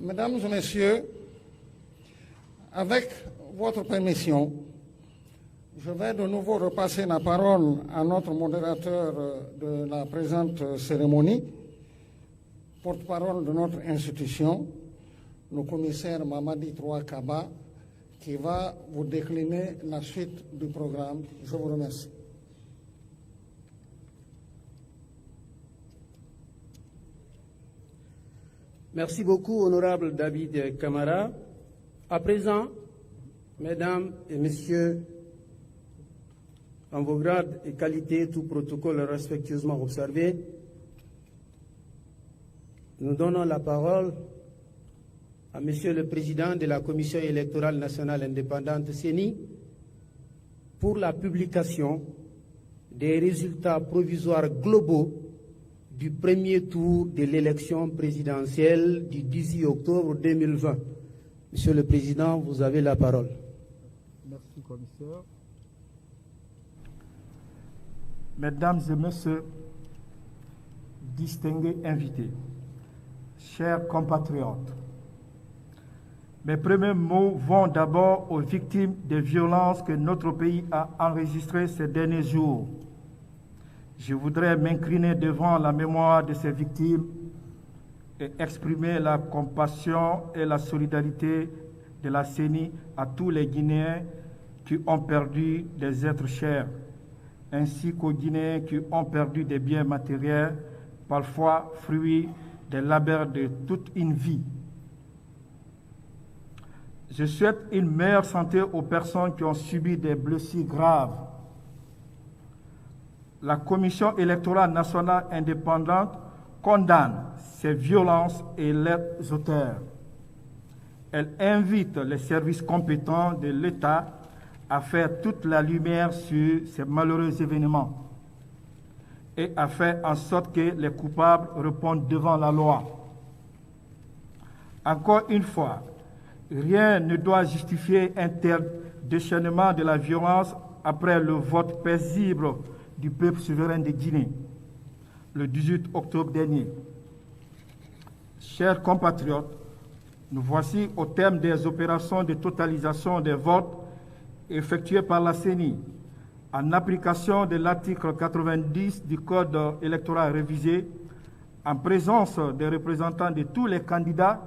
Mesdames et Messieurs, avec votre permission, je vais de nouveau repasser la parole à notre modérateur de la présente cérémonie, porte-parole de notre institution, le commissaire Mamadi Troa Kaba, qui va vous décliner la suite du programme. Je vous remercie. Merci beaucoup, honorable David Camara. À présent, mesdames et messieurs, en vos grades et qualités, tout protocole respectueusement observé, nous donnons la parole à Monsieur le Président de la Commission électorale nationale indépendante CENI pour la publication des résultats provisoires globaux du premier tour de l'élection présidentielle du 18 octobre 2020. Monsieur le Président, vous avez la parole. Merci, commissaire. Mesdames et Messieurs, distingués invités, chers compatriotes, mes premiers mots vont d'abord aux victimes des violences que notre pays a enregistrées ces derniers jours. Je voudrais m'incliner devant la mémoire de ces victimes et exprimer la compassion et la solidarité de la CENI à tous les Guinéens qui ont perdu des êtres chers, ainsi qu'aux Guinéens qui ont perdu des biens matériels, parfois fruits des labeurs de toute une vie. Je souhaite une meilleure santé aux personnes qui ont subi des blessures graves. La Commission électorale nationale indépendante condamne ces violences et leurs auteurs. Elle invite les services compétents de l'État à faire toute la lumière sur ces malheureux événements et à faire en sorte que les coupables répondent devant la loi. Encore une fois, rien ne doit justifier un tel déchaînement de la violence après le vote paisible du peuple souverain de Guinée, le 18 octobre dernier. Chers compatriotes, nous voici au terme des opérations de totalisation des votes effectuées par la CENI, en application de l'article 90 du Code électoral révisé, en présence des représentants de tous les candidats,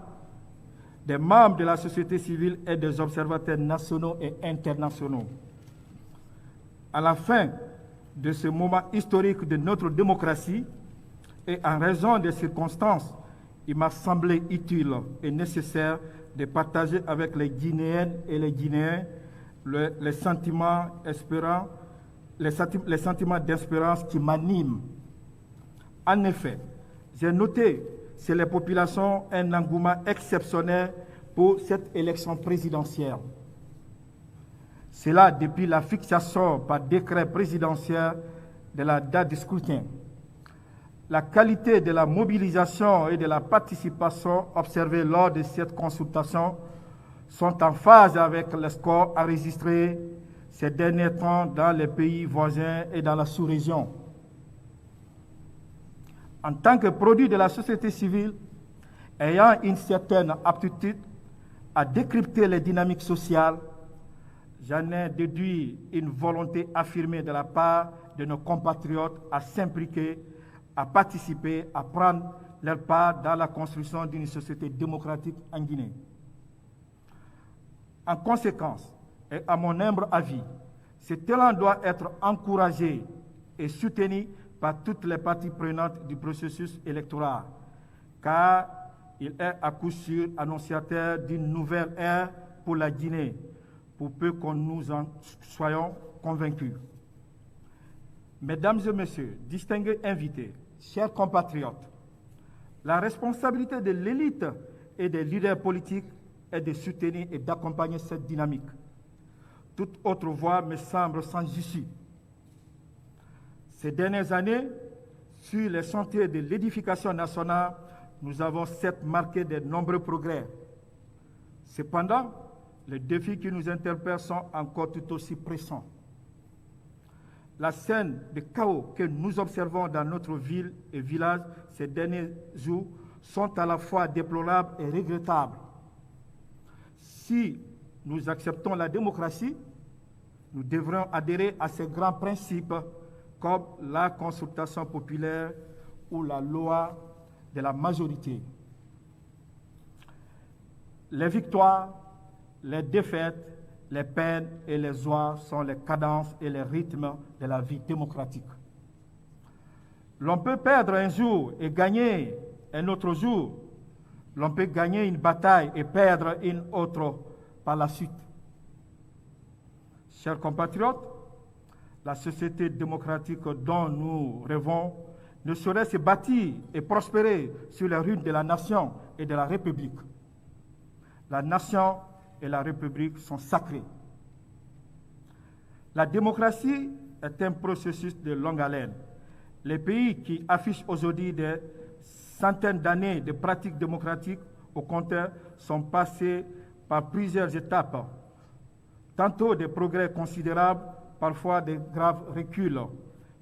des membres de la société civile et des observateurs nationaux et internationaux. À la fin de ce moment historique de notre démocratie et en raison des circonstances, il m'a semblé utile et nécessaire de partager avec les Guinéennes et les Guinéens les sentiments d'espérance qui m'animent. En effet, j'ai noté chez les populations un engouement exceptionnel pour cette élection présidentielle. Cela depuis la fixation par décret présidentiel de la date du scrutin. La qualité de la mobilisation et de la participation observées lors de cette consultation sont en phase avec les scores enregistrés ces derniers temps dans les pays voisins et dans la sous-région. En tant que produit de la société civile, ayant une certaine aptitude à décrypter les dynamiques sociales, j'en ai déduit une volonté affirmée de la part de nos compatriotes à s'impliquer, à participer, à prendre leur part dans la construction d'une société démocratique en Guinée. En conséquence, et à mon humble avis, cet élan doit être encouragé et soutenu par toutes les parties prenantes du processus électoral, car il est à coup sûr annonciateur d'une nouvelle ère pour la Guinée, pour peu que nous en soyons convaincus. Mesdames et messieurs, distingués invités, chers compatriotes, la responsabilité de l'élite et des leaders politiques est de soutenir et d'accompagner cette dynamique. Toute autre voie me semble sans issue. Ces dernières années, sur les sentiers de l'édification nationale, nous avons certes marqué de nombreux progrès. Cependant, les défis qui nous interpellent sont encore tout aussi pressants. La scène de chaos que nous observons dans notre ville et village ces derniers jours sont à la fois déplorables et regrettables. Si nous acceptons la démocratie, nous devrons adhérer à ces grands principes comme la consultation populaire ou la loi de la majorité. Les victoires, les défaites, les peines et les joies sont les cadences et les rythmes de la vie démocratique. L'on peut perdre un jour et gagner un autre jour. L'on peut gagner une bataille et perdre une autre par la suite. Chers compatriotes, la société démocratique dont nous rêvons ne saurait se bâtir et prospérer sur les ruines de la nation et de la République. La nation et la République sont sacrées. La démocratie est un processus de longue haleine. Les pays qui affichent aujourd'hui des centaines d'années de pratiques démocratiques, au contraire, sont passés par plusieurs étapes, tantôt des progrès considérables, parfois des graves reculs.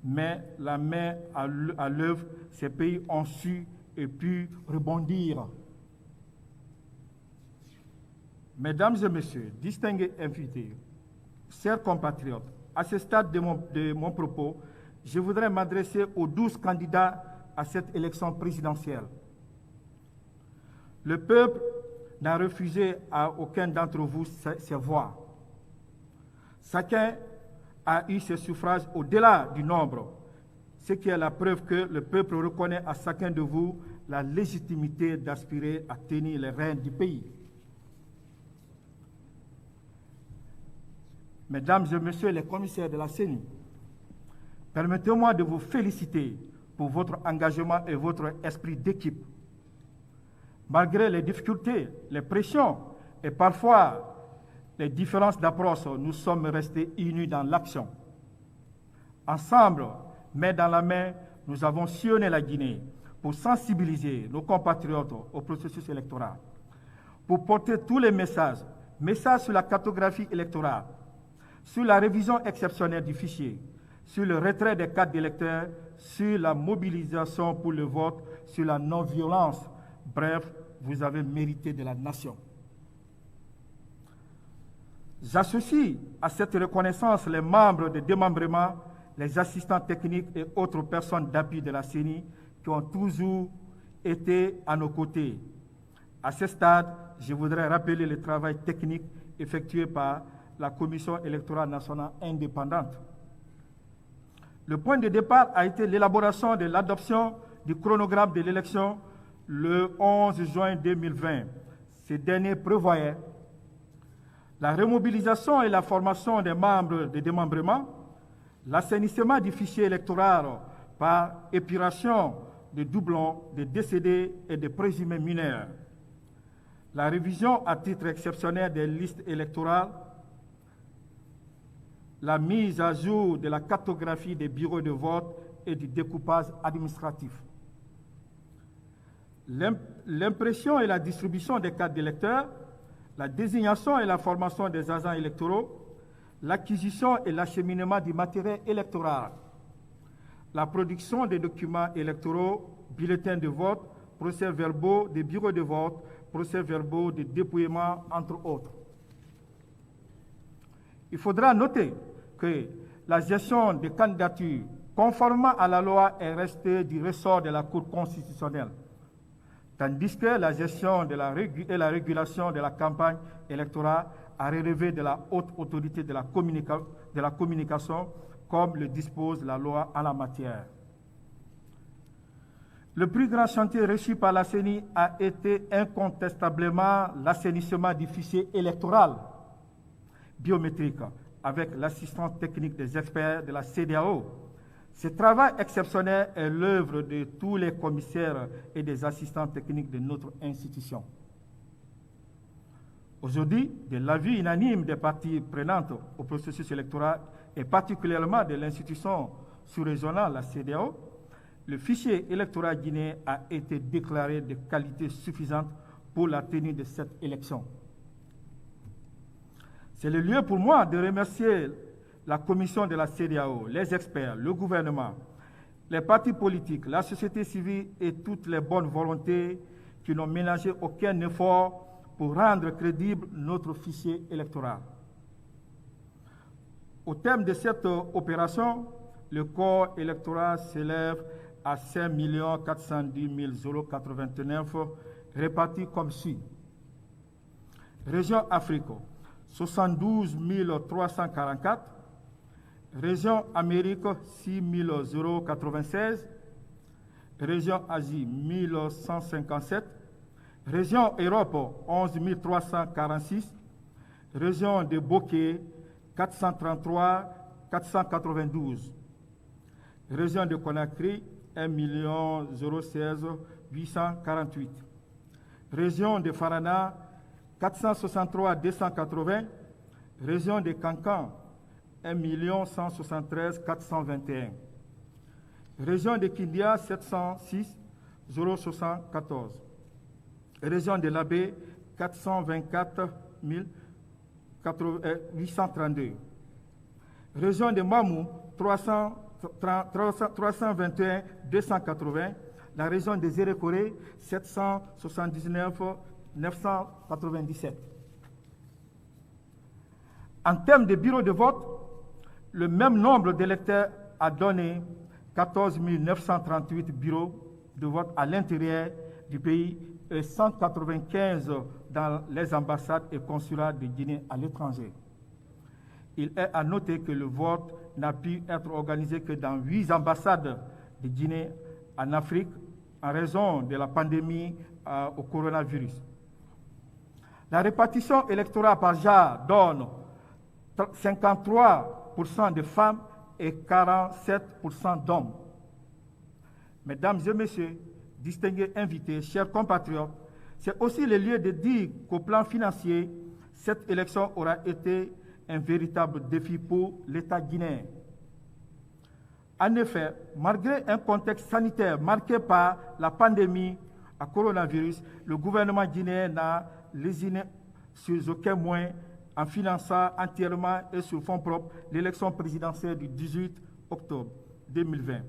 Mais la main à l'œuvre, ces pays ont su et pu rebondir. Mesdames et messieurs, distingués invités, chers compatriotes, à ce stade de mon propos, je voudrais m'adresser aux 12 candidats à cette élection présidentielle. Le peuple n'a refusé à aucun d'entre vous ses voix. Chacun a eu ses suffrages au-delà du nombre, ce qui est la preuve que le peuple reconnaît à chacun de vous la légitimité d'aspirer à tenir les rênes du pays. Mesdames et messieurs les commissaires de la CENI, permettez-moi de vous féliciter pour votre engagement et votre esprit d'équipe. Malgré les difficultés, les pressions et parfois les différences d'approche, nous sommes restés unis dans l'action. Ensemble, main dans la main, nous avons sillonné la Guinée pour sensibiliser nos compatriotes au processus électoral, pour porter tous les messages sur la cartographie électorale, sur la révision exceptionnelle du fichier, sur le retrait des cartes d'électeurs, sur la mobilisation pour le vote, sur la non-violence. Bref, vous avez mérité de la nation. J'associe à cette reconnaissance les membres de démembrement, les assistants techniques et autres personnes d'appui de la CENI qui ont toujours été à nos côtés. À ce stade, je voudrais rappeler le travail technique effectué par la Commission électorale nationale indépendante. Le point de départ a été l'élaboration de l'adoption du chronogramme de l'élection le 11 juin 2020. Ce dernier prévoyait la remobilisation et la formation des membres de démembrement, l'assainissement du fichier électoral par épuration de doublons, de décédés et de présumés mineurs, la révision à titre exceptionnel des listes électorales, la mise à jour de la cartographie des bureaux de vote et du découpage administratif. L'impression et la distribution des cartes d'électeurs, la désignation et la formation des agents électoraux, l'acquisition et l'acheminement du matériel électoral, la production des documents électoraux, bulletins de vote, procès-verbaux des bureaux de vote, procès-verbaux de dépouillement, entre autres. Il faudra noter que la gestion des candidatures, conformément à la loi, est restée du ressort de la Cour constitutionnelle, tandis que la gestion et la régulation de la campagne électorale a relevé de la haute autorité de la communication, comme le dispose la loi en la matière. Le plus grand chantier reçu par la CENI a été incontestablement l'assainissement du fichier électoral biométrique avec l'assistance technique des experts de la CEDEAO. Ce travail exceptionnel est l'œuvre de tous les commissaires et des assistants techniques de notre institution. Aujourd'hui, de l'avis unanime des parties prenantes au processus électoral et particulièrement de l'institution sous-régionale, la CEDEAO, le fichier électoral guinéen a été déclaré de qualité suffisante pour la tenue de cette élection. C'est le lieu pour moi de remercier la commission de la CEDEAO, les experts, le gouvernement les partis politiques, la société civile et toutes les bonnes volontés qui n'ont ménagé aucun effort pour rendre crédible notre fichier électoral. Au terme de cette opération, le corps électoral s'élève à 5 410 089 répartis comme suit. Région Afrique, 72 344. Région Amérique, 6 096. Région Asie, 1157. Région Europe, 11 346. Région de Bokeh, 433 492. Région de Conakry, 1 016 848. Région de Farana, 463 280. Région de Kankan, 1 173 421. Région de Kindia, 706 074. Région de Labé, 424 832. Région de Mamou, 321 280. La région de Zérékoré, 779 997. En termes de bureaux de vote, le même nombre d'électeurs a donné 14 938 bureaux de vote à l'intérieur du pays et 195 dans les ambassades et consulats de Guinée à l'étranger. Il est à noter que le vote n'a pu être organisé que dans 8 ambassades de Guinée en Afrique en raison de la pandémie au coronavirus. La répartition électorale par genre donne 53% de femmes et 47% d'hommes. Mesdames et messieurs, distingués invités, chers compatriotes, c'est aussi le lieu de dire qu'au plan financier, cette élection aura été un véritable défi pour l'État guinéen. En effet, malgré un contexte sanitaire marqué par la pandémie à coronavirus, le gouvernement guinéen n'a lésiné sur aucun moyen en finançant entièrement et sur fonds propres l'élection présidentielle du 18 octobre 2020.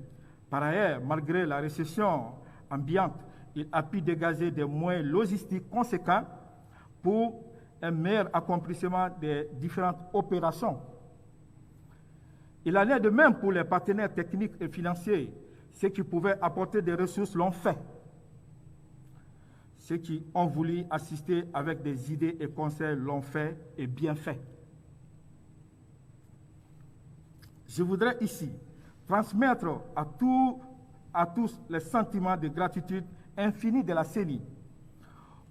Par ailleurs, malgré la récession ambiante, il a pu dégager des moyens logistiques conséquents pour un meilleur accomplissement des différentes opérations. Il en est de même pour les partenaires techniques et financiers. Ceux qui pouvaient apporter des ressources l'ont fait. Ceux qui ont voulu assister avec des idées et conseils l'ont fait et bien fait. Je voudrais ici transmettre à tous les sentiments de gratitude infinie de la CENI.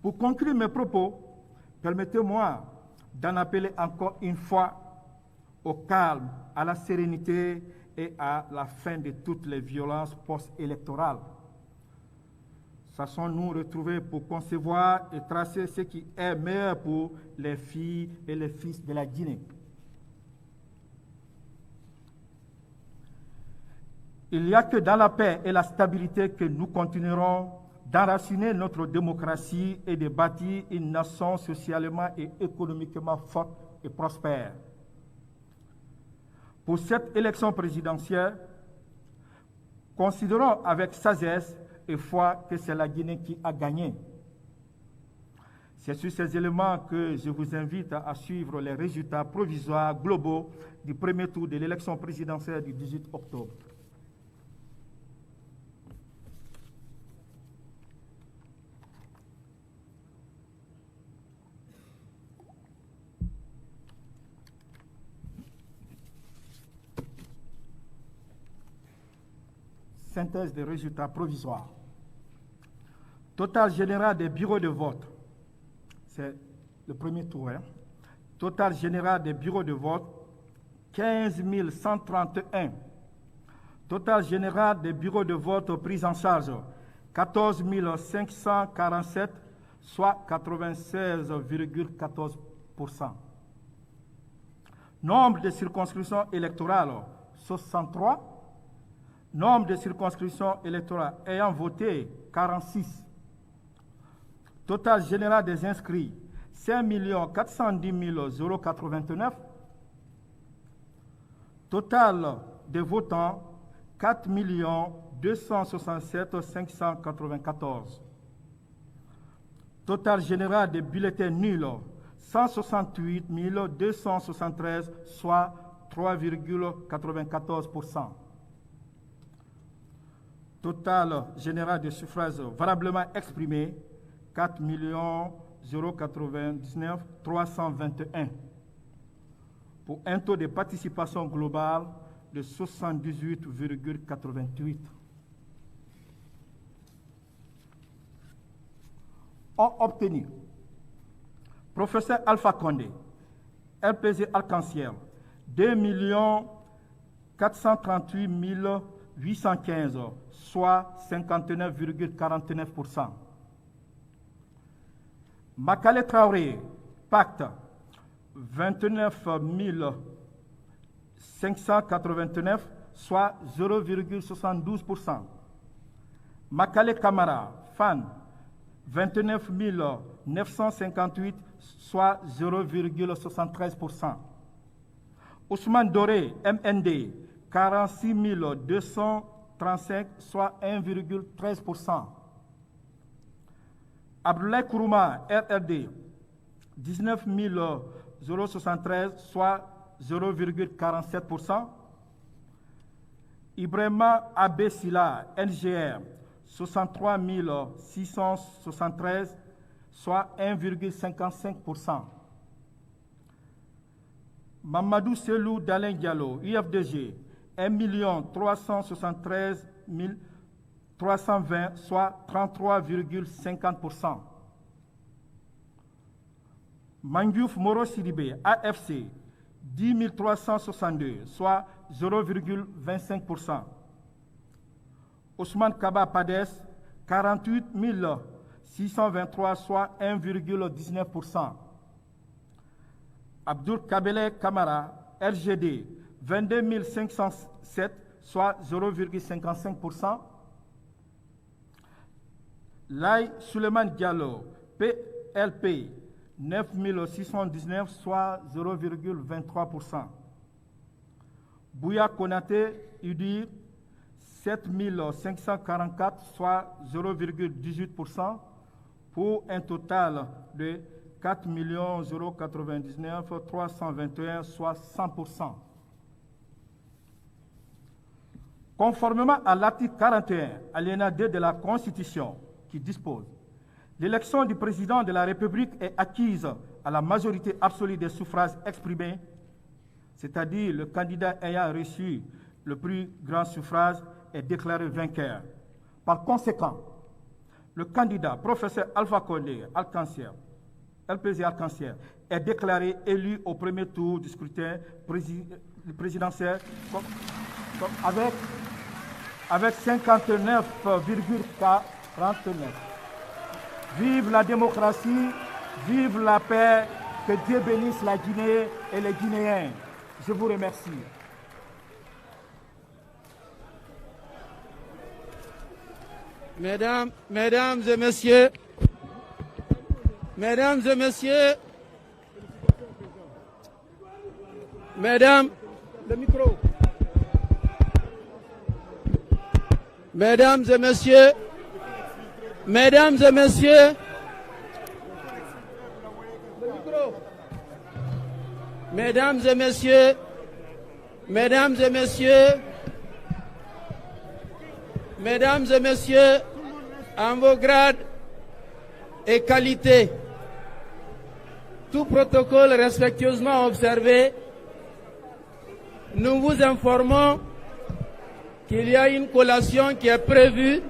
Pour conclure mes propos, permettez-moi d'en appeler encore une fois au calme, à la sérénité et à la fin de toutes les violences post-électorales. Sachons-nous retrouver pour concevoir et tracer ce qui est meilleur pour les filles et les fils de la Guinée. Il n'y a que dans la paix et la stabilité que nous continuerons d'enraciner notre démocratie et de bâtir une nation socialement et économiquement forte et prospère. Pour cette élection présidentielle, considérons avec sagesse et foi que c'est la Guinée qui a gagné. C'est sur ces éléments que je vous invite à suivre les résultats provisoires globaux du premier tour de l'élection présidentielle du 18 octobre. Synthèse des résultats provisoires. Total général des bureaux de vote, c'est le premier tour. Total général des bureaux de vote, 15 131. Total général des bureaux de vote pris en charge, 14 547, soit 96,14%. Nombre de circonscriptions électorales, 63. Nombre de circonscriptions électorales ayant voté, 46. Total général des inscrits, 5 410 089. Total des votants, 4 267 594. Total général des bulletins nuls, 168 273, soit 3,94%. Total général des suffrages valablement exprimés, 4 099 321. Pour un taux de participation globale de 78,88. Ont obtenu professeur Alpha Condé, LPG Arc-en-Ciel, 2 438 815, soit 59,49%. Makale Traoré, Pacte, 29 589, soit 0,72%. Makale Camara, FAN, 29 958, soit 0,73%. Ousmane Doré, MND, 46 235, soit 1,13%. Abdoulaye Kourouma, RRD, 19 073, soit 0,47%. Ibrahima Abessila, NGR, 63 673, soit 1,55%. Mamadou Selou Dalen Diallo, UFDG, 1 373 320, soit 33,50%. Mandiouf Moro Sidibé, AFC, 10 362, soit 0,25%. Ousmane Kaba Pades, 48 623, soit 1,19%. Abdul Kabele Kamara, RGD, 22 507, soit 0,55%. Lai Suleiman Diallo, PLP, 9 619, soit 0,23%. Bouya Konate, UDIR, 7 544, soit 0,18%, pour un total de 4 099 321, soit 100%. Conformément à l'article 41, alinéa 2 de la Constitution, qui dispose: l'élection du président de la République est acquise à la majorité absolue des suffrages exprimés, c'est-à-dire le candidat ayant reçu le plus grand suffrage est déclaré vainqueur. Par conséquent, le candidat professeur Alpha Condé, Arc-en-Ciel, LPG Arc-en-Ciel, est déclaré élu au premier tour du scrutin présidentiel avec 59,49. Vive la démocratie, vive la paix, que Dieu bénisse la Guinée et les Guinéens. Je vous remercie. Mesdames et messieurs, le micro. Mesdames et messieurs, en vos grades et qualités, tout protocole respectueusement observé, nous vous informons qu'il y a une collation qui est prévue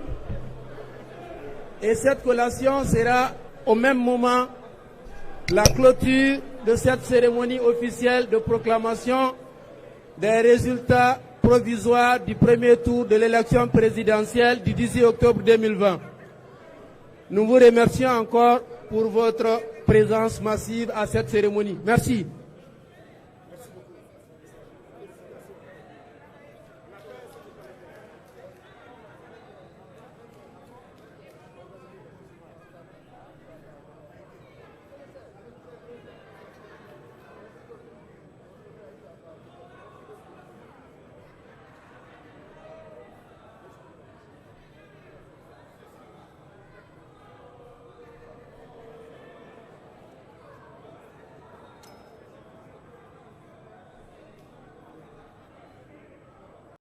et cette collation sera au même moment la clôture de cette cérémonie officielle de proclamation des résultats provisoires du premier tour de l'élection présidentielle du 18 octobre 2020. Nous vous remercions encore pour votre présence massive à cette cérémonie. Merci.